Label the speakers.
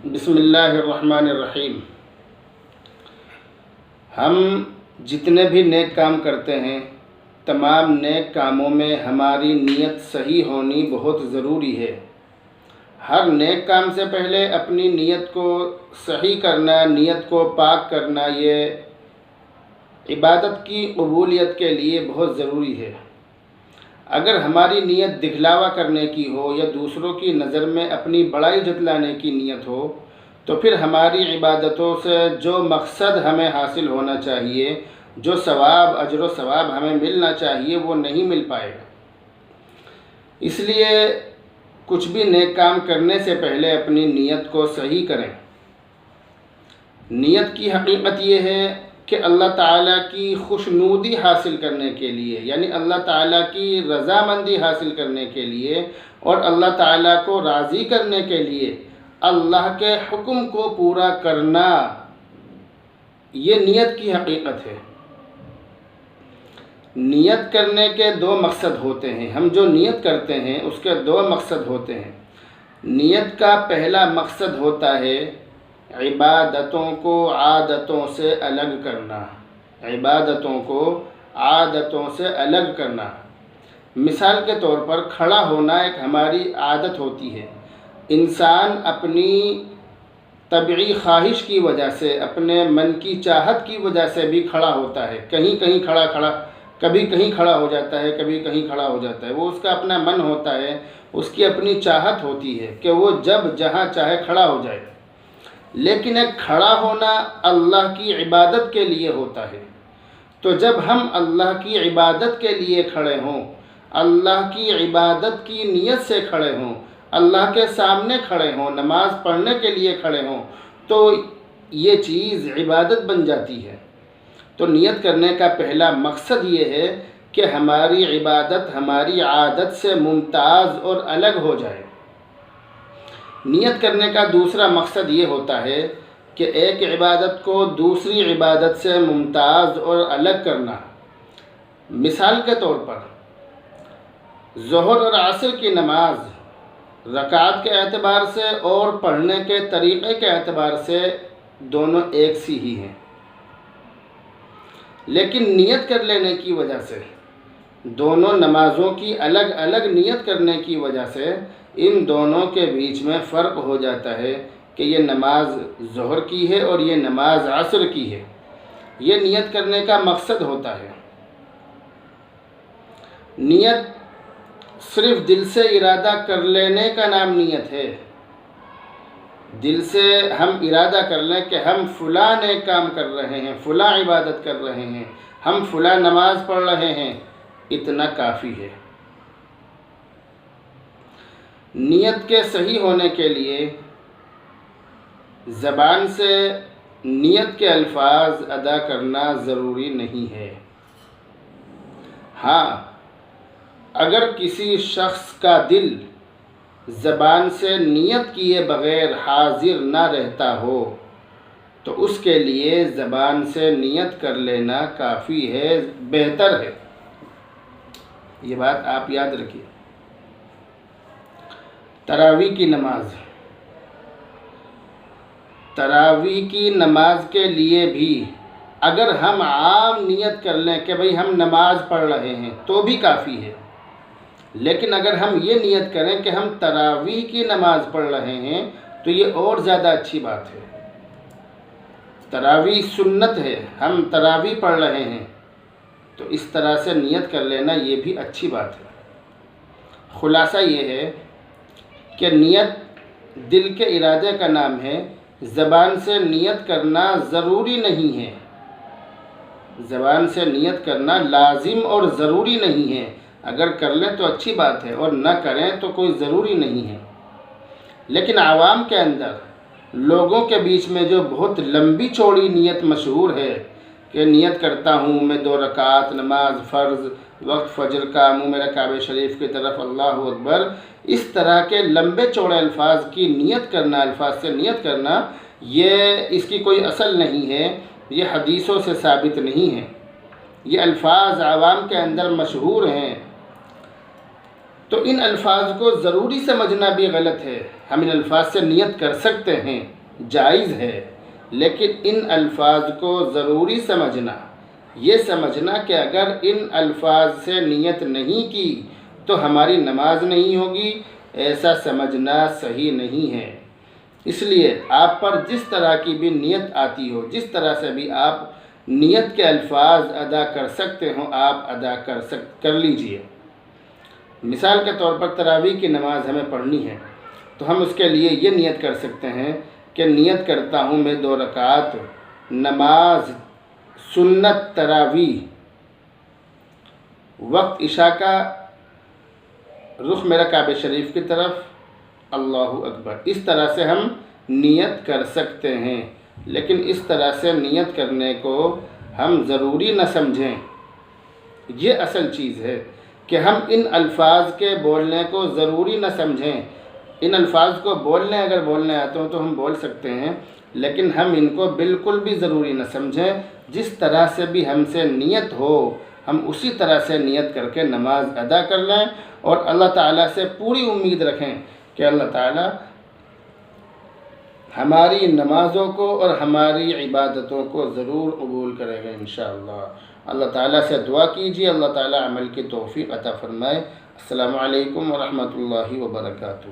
Speaker 1: بسم اللہ الرحمن الرحیم۔ ہم جتنے بھی نیک کام کرتے ہیں، تمام نیک کاموں میں ہماری نیت صحیح ہونی بہت ضروری ہے۔ ہر نیک کام سے پہلے اپنی نیت کو صحیح کرنا، نیت کو پاک کرنا، یہ عبادت کی قبولیت کے لیے بہت ضروری ہے۔ اگر ہماری نیت دکھلاوا کرنے کی ہو یا دوسروں کی نظر میں اپنی بڑائی جتلانے کی نیت ہو تو پھر ہماری عبادتوں سے جو مقصد ہمیں حاصل ہونا چاہیے، جو ثواب، اجر و ثواب ہمیں ملنا چاہیے، وہ نہیں مل پائے گا۔ اس لیے کچھ بھی نیک کام کرنے سے پہلے اپنی نیت کو صحیح کریں۔ نیت کی حقیقت یہ ہے کہ اللہ تعالیٰ کی خوشنودی حاصل کرنے کے لیے، یعنی اللہ تعالیٰ کی رضامندی حاصل کرنے کے لیے اور اللہ تعالیٰ کو راضی کرنے کے لیے اللہ کے حکم کو پورا کرنا، یہ نیت کی حقیقت ہے۔ نیت کرنے کے دو مقصد ہوتے ہیں۔ ہم جو نیت کرتے ہیں اس کے دو مقصد ہوتے ہیں۔ نیت کا پہلا مقصد ہوتا ہے عبادتوں کو عادتوں سے الگ کرنا، عبادتوں کو عادتوں سے الگ کرنا۔ مثال کے طور پر کھڑا ہونا ایک ہماری عادت ہوتی ہے۔ انسان اپنی طبعی خواہش کی وجہ سے، اپنے من کی چاہت کی وجہ سے بھی کھڑا ہوتا ہے، کبھی کہیں کھڑا ہو جاتا ہے، کبھی کہیں کھڑا ہو جاتا ہے۔ وہ اس کا اپنا من ہوتا ہے، اس کی اپنی چاہت ہوتی ہے کہ وہ جب جہاں چاہے کھڑا ہو جائے۔ لیکن ایک کھڑا ہونا اللہ کی عبادت کے لیے ہوتا ہے۔ تو جب ہم اللہ کی عبادت کے لیے کھڑے ہوں، اللہ کی عبادت کی نیت سے کھڑے ہوں، اللہ کے سامنے کھڑے ہوں، نماز پڑھنے کے لیے کھڑے ہوں، تو یہ چیز عبادت بن جاتی ہے۔ تو نیت کرنے کا پہلا مقصد یہ ہے کہ ہماری عبادت ہماری عادت سے ممتاز اور الگ ہو جائے۔ نیت کرنے کا دوسرا مقصد یہ ہوتا ہے کہ ایک عبادت کو دوسری عبادت سے ممتاز اور الگ کرنا۔ مثال کے طور پر ظہر اور عصر کی نماز رکعت کے اعتبار سے اور پڑھنے کے طریقے کے اعتبار سے دونوں ایک سی ہی ہیں، لیکن نیت کر لینے کی وجہ سے، دونوں نمازوں کی الگ الگ نیت کرنے کی وجہ سے ان دونوں کے بیچ میں فرق ہو جاتا ہے کہ یہ نماز ظہر کی ہے اور یہ نماز عصر کی ہے۔ یہ نیت کرنے کا مقصد ہوتا ہے۔ نیت صرف دل سے ارادہ کر لینے کا نام نیت ہے۔ دل سے ہم ارادہ کر لیں کہ ہم فلاں نیک کام کر رہے ہیں، فلاں عبادت کر رہے ہیں، ہم فلاں نماز پڑھ رہے ہیں، اتنا کافی ہے۔ نیت کے صحیح ہونے کے لیے زبان سے نیت کے الفاظ ادا کرنا ضروری نہیں ہے۔ ہاں، اگر کسی شخص کا دل زبان سے نیت کیے بغیر حاضر نہ رہتا ہو تو اس کے لیے زبان سے نیت کر لینا کافی ہے، بہتر ہے۔ یہ بات آپ یاد رکھیے۔ تراویح کی نماز، تراویح کی نماز کے لیے بھی اگر ہم عام نیت کر لیں کہ بھئی ہم نماز پڑھ رہے ہیں تو بھی کافی ہے، لیکن اگر ہم یہ نیت کریں کہ ہم تراویح کی نماز پڑھ رہے ہیں تو یہ اور زیادہ اچھی بات ہے۔ تراویح سنت ہے، ہم تراویح پڑھ رہے ہیں، تو اس طرح سے نیت کر لینا یہ بھی اچھی بات ہے۔ خلاصہ یہ ہے کہ نیت دل کے ارادے کا نام ہے، زبان سے نیت کرنا ضروری نہیں ہے، زبان سے نیت کرنا لازم اور ضروری نہیں ہے۔ اگر کر لیں تو اچھی بات ہے اور نہ کریں تو کوئی ضروری نہیں ہے۔ لیکن عوام کے اندر، لوگوں کے بیچ میں جو بہت لمبی چوڑی نیت مشہور ہے کہ نیت کرتا ہوں میں 2 رکعت نماز فرض وقت فجر کا، منہ میرا کعبہ شریف کی طرف، اللہ اکبر، اس طرح کے لمبے چوڑے الفاظ کی نیت کرنا، الفاظ سے نیت کرنا، یہ اس کی کوئی اصل نہیں ہے، یہ حدیثوں سے ثابت نہیں ہے۔ یہ الفاظ عوام کے اندر مشہور ہیں، تو ان الفاظ کو ضروری سمجھنا بھی غلط ہے۔ ہم ان الفاظ سے نیت کر سکتے ہیں، جائز ہے، لیکن ان الفاظ کو ضروری سمجھنا، یہ سمجھنا کہ اگر ان الفاظ سے نیت نہیں کی تو ہماری نماز نہیں ہوگی، ایسا سمجھنا صحیح نہیں ہے۔ اس لیے آپ پر جس طرح کی بھی نیت آتی ہو، جس طرح سے بھی آپ نیت کے الفاظ ادا کر سکتے ہوں، آپ ادا کر لیجئے۔ مثال کے طور پر تراویح کی نماز ہمیں پڑھنی ہے، تو ہم اس کے لیے یہ نیت کر سکتے ہیں کہ نیت کرتا ہوں میں 2 رکعت نماز سنت تراویح، وقت عشاء کا، رخ میرا کعبہ شریف کی طرف، اللہ اکبر۔ اس طرح سے ہم نیت کر سکتے ہیں، لیکن اس طرح سے نیت کرنے کو ہم ضروری نہ سمجھیں۔ یہ اصل چیز ہے کہ ہم ان الفاظ کے بولنے کو ضروری نہ سمجھیں۔ ان الفاظ کو اگر بولنے آتے ہوں تو ہم بول سکتے ہیں، لیکن ہم ان کو بالکل بھی ضروری نہ سمجھیں۔ جس طرح سے بھی ہم سے نیت ہو، ہم اسی طرح سے نیت کر کے نماز ادا کر لیں، اور اللہ تعالیٰ سے پوری امید رکھیں کہ اللہ تعالیٰ ہماری نمازوں کو اور ہماری عبادتوں کو ضرور قبول کرے گا انشاءاللہ۔ اللہ تعالیٰ سے دعا کیجیے، اللہ تعالیٰ عمل کی توفیق عطا فرمائے۔ السلام علیکم ورحمۃ اللہ وبرکاتہ۔